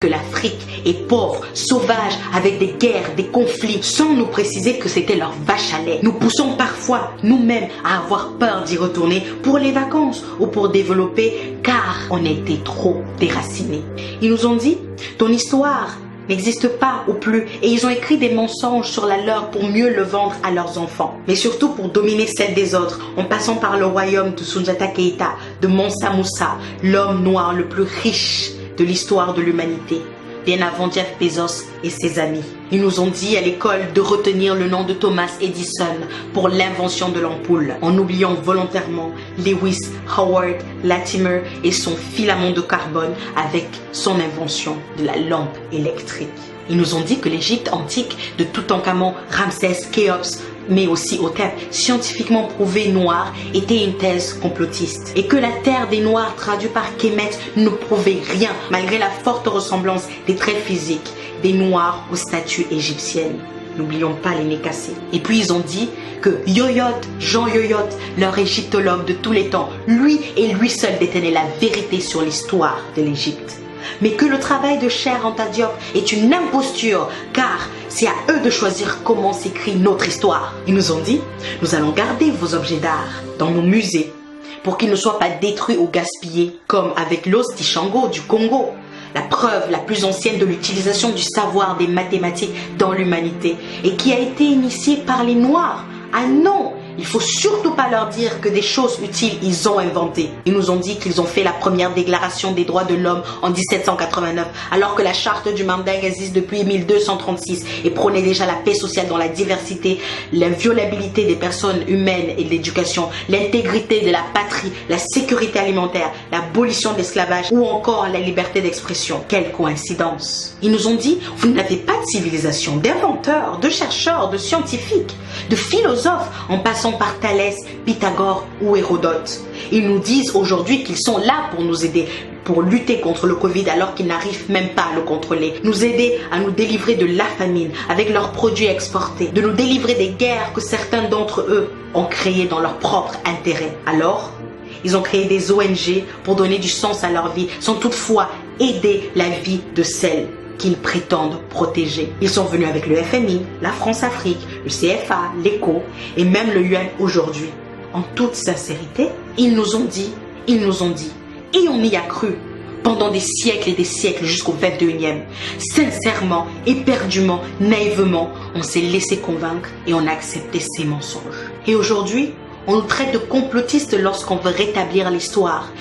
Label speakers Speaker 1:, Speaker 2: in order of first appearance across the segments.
Speaker 1: que l'Afrique est pauvre, sauvage, avec des guerres, des conflits, sans nous préciser que c'était leur vache à lait. Nous poussons parfois nous-mêmes à avoir peur d'y retourner pour les vacances ou pour développer, car on a été trop déracinés. Ils nous ont dit, ton histoire n'existe pas ou plus, et ils ont écrit des mensonges sur la leur pour mieux le vendre à leurs enfants, mais surtout pour dominer celle des autres, en passant par le royaume de Soundiata Keita, de Mansa Moussa, l'homme noir le plus riche de l'histoire de l'humanité, bien avant Jeff Bezos et ses amis. Ils nous ont dit à l'école de retenir le nom de Thomas Edison pour l'invention de l'ampoule, en oubliant volontairement Lewis Howard Latimer et son filament de carbone avec son invention de la lampe électrique. Ils nous ont dit que l'Égypte antique de Toutankhamon, Ramsès, Khéops, mais aussi Hotep, scientifiquement prouvé noir, était une thèse complotiste. Et que la terre des Noirs, traduit par Kemet, ne prouvait rien, malgré la forte ressemblance des traits physiques des Noirs aux statues égyptiennes. N'oublions pas les nez cassés. Et puis ils ont dit que Yoyot, Jean Yoyot, leur égyptologue de tous les temps, lui et lui seul détenait la vérité sur l'histoire de l'Égypte. Mais que le travail de Cheikh Anta Diop est une imposture, car c'est à eux de choisir comment s'écrit notre histoire. Ils nous ont dit, nous allons garder vos objets d'art dans nos musées pour qu'ils ne soient pas détruits ou gaspillés, comme avec l'os d'Ishango du Congo, la preuve la plus ancienne de l'utilisation du savoir des mathématiques dans l'humanité et qui a été initiée par les Noirs. Ah non! Il faut surtout pas leur dire que des choses utiles ils ont inventées. Ils nous ont dit qu'ils ont fait la première déclaration des droits de l'homme en 1789, alors que la charte du Mandingue existe depuis 1236 et prônait déjà la paix sociale dans la diversité, l'inviolabilité des personnes humaines et de l'éducation, l'intégrité de la patrie, la sécurité alimentaire, l'abolition de l'esclavage ou encore la liberté d'expression. Quelle coïncidence! Ils nous ont dit, vous n'avez pas de civilisation, d'inventeurs, de chercheurs, de scientifiques, de philosophes, en passant par Thalès, Pythagore ou Hérodote. Ils nous disent aujourd'hui qu'ils sont là pour nous aider, pour lutter contre le Covid alors qu'ils n'arrivent même pas à le contrôler. Nous aider à nous délivrer de la famine avec leurs produits exportés, de nous délivrer des guerres que certains d'entre eux ont créées dans leur propre intérêt. Alors, ils ont créé des ONG pour donner du sens à leur vie, sans toutefois aider la vie de celles qu'ils prétendent protéger. Ils sont venus avec le FMI, la France-Afrique, le CFA, l'ECO et même le UN aujourd'hui. En toute sincérité, ils nous ont dit, et on y a cru pendant des siècles et des siècles jusqu'au 21e. Sincèrement, éperdument, naïvement, on s'est laissé convaincre et on a accepté ces mensonges. Et aujourd'hui, on nous traite de complotistes lorsqu'on veut rétablir l'histoire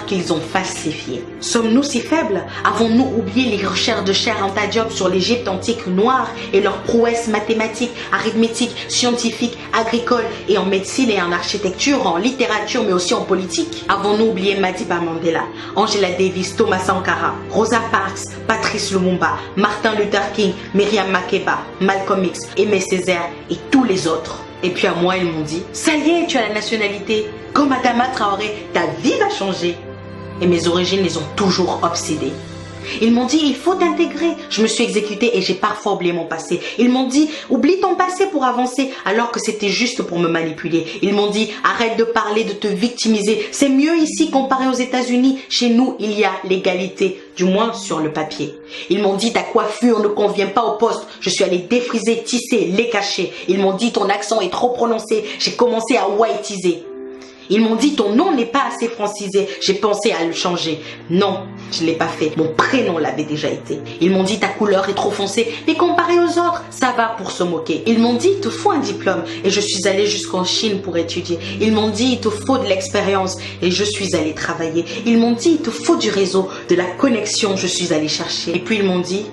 Speaker 1: qu'ils ont falsifiée. Sommes-nous si faibles? Avons-nous oublié les recherches de Cheikh Anta Diop sur l'Égypte antique noire et leurs prouesses mathématiques, arithmétiques, scientifiques, agricoles et en médecine et en architecture, en littérature mais aussi en politique? Avons-nous oublié Madiba Mandela, Angela Davis, Thomas Sankara, Rosa Parks, Patrice Lumumba, Martin Luther King, Myriam Makeba, Malcolm X, Aimé Césaire et tous les autres? Et puis à moi, ils m'ont dit, ça y est, tu as la nationalité. Comme Adama Traoré, ta vie va changer. Et mes origines les ont toujours obsédées. Ils m'ont dit, il faut t'intégrer. Je me suis exécutée et j'ai parfois oublié mon passé. Ils m'ont dit, oublie ton passé pour avancer, alors que c'était juste pour me manipuler. Ils m'ont dit, arrête de parler, de te victimiser. C'est mieux ici comparé aux États-Unis. Chez nous, il y a l'égalité, du moins sur le papier. Ils m'ont dit, ta coiffure ne convient pas au poste. Je suis allée défriser, tisser, les cacher. Ils m'ont dit, ton accent est trop prononcé. J'ai commencé à whiteiser. Ils m'ont dit, ton nom n'est pas assez francisé. J'ai pensé à le changer. Non, je ne l'ai pas fait. Mon prénom l'avait déjà été. Ils m'ont dit, ta couleur est trop foncée. Mais comparé aux autres, ça va pour se moquer. Ils m'ont dit, il te faut un diplôme. Et je suis allée jusqu'en Chine pour étudier. Ils m'ont dit, il te faut de l'expérience. Et je suis allée travailler. Ils m'ont dit, il te faut du réseau, de la connexion. Je suis allée chercher. Et puis ils m'ont dit,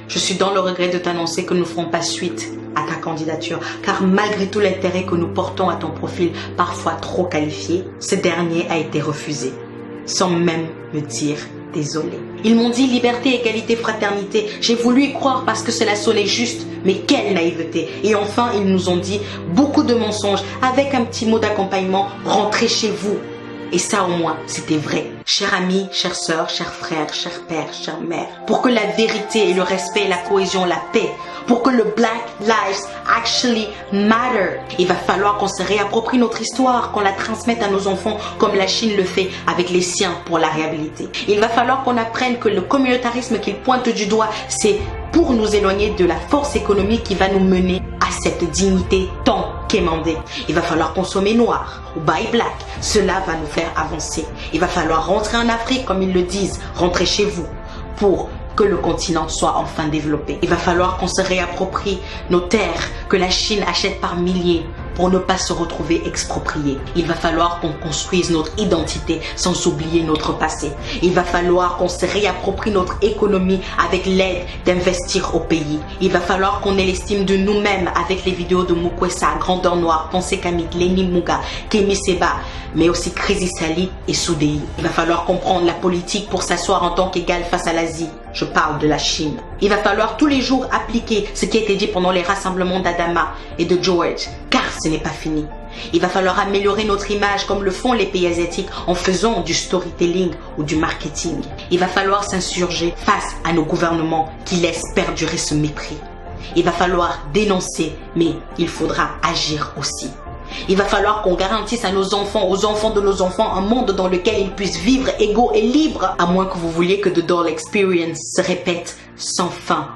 Speaker 1: je suis dans le regret de t'annoncer que nous ne ferons pas suite à ta candidature, car malgré tout l'intérêt que nous portons à ton profil, parfois trop qualifié, ce dernier a été refusé, sans même me dire désolé. Ils m'ont dit liberté, égalité, fraternité. J'ai voulu y croire parce que cela sonnait juste, mais quelle naïveté. Et enfin, ils nous ont dit beaucoup de mensonges, avec un petit mot d'accompagnement, rentrez chez vous. Et ça au moins, c'était vrai. Chers amis, chères sœurs, chers frères, chers pères, chères mères, pour que la vérité et le respect, la cohésion, la paix, pour que le Black Lives actually matter, il va falloir qu'on se réapproprie notre histoire, qu'on la transmette à nos enfants comme la Chine le fait avec les siens pour la réhabiliter. Il va falloir qu'on apprenne que le communautarisme qu'il pointe du doigt, c'est pour nous éloigner de la force économique qui va nous mener à cette dignité tant quémandée. Il va falloir consommer noir ou buy black. Cela va nous faire avancer. Il va falloir rentrer en Afrique, comme ils le disent, rentrer chez vous, pour que le continent soit enfin développé. Il va falloir qu'on se réapproprie nos terres que la Chine achète par milliers pour ne pas se retrouver expropriés. Il va falloir qu'on construise notre identité sans oublier notre passé. Il va falloir qu'on se réapproprie notre économie avec l'aide d'investir au pays. Il va falloir qu'on ait l'estime de nous-mêmes avec les vidéos de Mukwesa, Grandeur Noire, Pensée Kamit, Lenny Muga, Kemi Seba, mais aussi Crazy Sally et Soudei. Il va falloir comprendre la politique pour s'asseoir en tant qu'égal face à l'Asie. Je parle de la Chine. Il va falloir tous les jours appliquer ce qui a été dit pendant les rassemblements d'Adama et de George, car ce n'est pas fini. Il va falloir améliorer notre image comme le font les pays asiatiques en faisant du storytelling ou du marketing. Il va falloir s'insurger face à nos gouvernements qui laissent perdurer ce mépris. Il va falloir dénoncer, mais il faudra agir aussi. Il va falloir qu'on garantisse à nos enfants, aux enfants de nos enfants, un monde dans lequel ils puissent vivre égaux et libres, à moins que vous vouliez que The Doll Experience se répète sans fin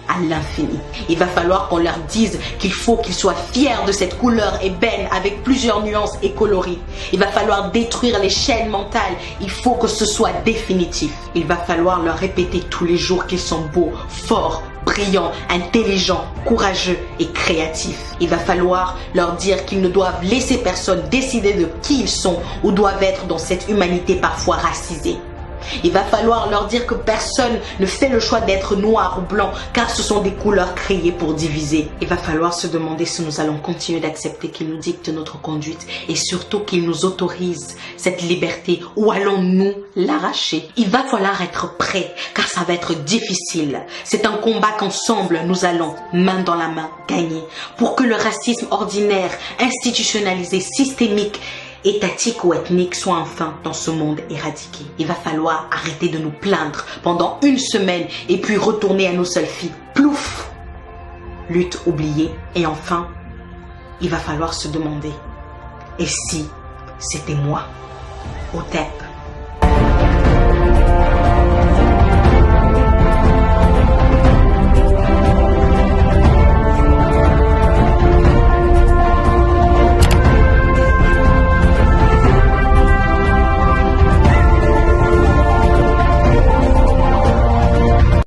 Speaker 1: à l'infini. Il va falloir qu'on leur dise qu'il faut qu'ils soient fiers de cette couleur ébène avec plusieurs nuances et coloris. Il va falloir détruire les chaînes mentales. Il faut que ce soit définitif. Il va falloir leur répéter tous les jours qu'ils sont beaux, forts, brillants, intelligents, courageux et créatifs. Il va falloir leur dire qu'ils ne doivent laisser personne décider de qui ils sont ou doivent être dans cette humanité parfois racisée. Il va falloir leur dire que personne ne fait le choix d'être noir ou blanc car ce sont des couleurs créées pour diviser. Il va falloir se demander si nous allons continuer d'accepter qu'ils nous dictent notre conduite et surtout qu'ils nous autorisent cette liberté ou allons-nous l'arracher. Il va falloir être prêt car ça va être difficile. C'est un combat qu'ensemble nous allons, main dans la main, gagner pour que le racisme ordinaire, institutionnalisé, systémique, étatique ou ethnique soit enfin dans ce monde éradiqué. Il va falloir arrêter de nous plaindre pendant une semaine et puis retourner à nos seules filles. Plouf! Lutte oubliée. Et enfin, il va falloir se demander, et si c'était moi? Au TEP.